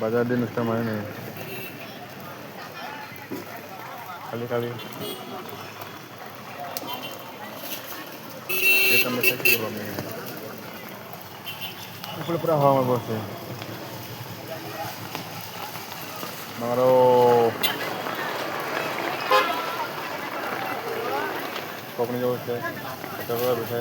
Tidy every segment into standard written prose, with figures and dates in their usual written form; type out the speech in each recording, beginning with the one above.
বাজার দিন उसका माने नहीं खाली खाली ये também está aqui pelo meio pula para hawa bose maro kopni jo se coba bisa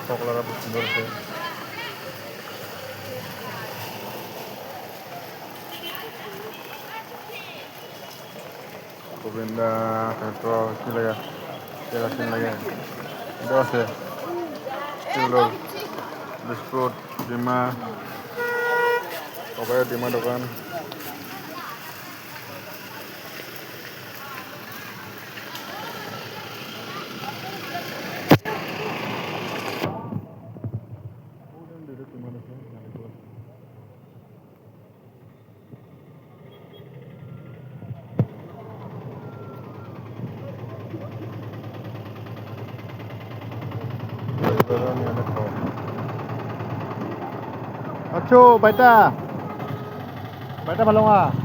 coklat apa sendiri se Govinda itu sini lagi ya sini lagi itu আছে এগুলো বিস্কুট ডিমা সবাই ডিমা দোকান Acho, baita. Baita balonga.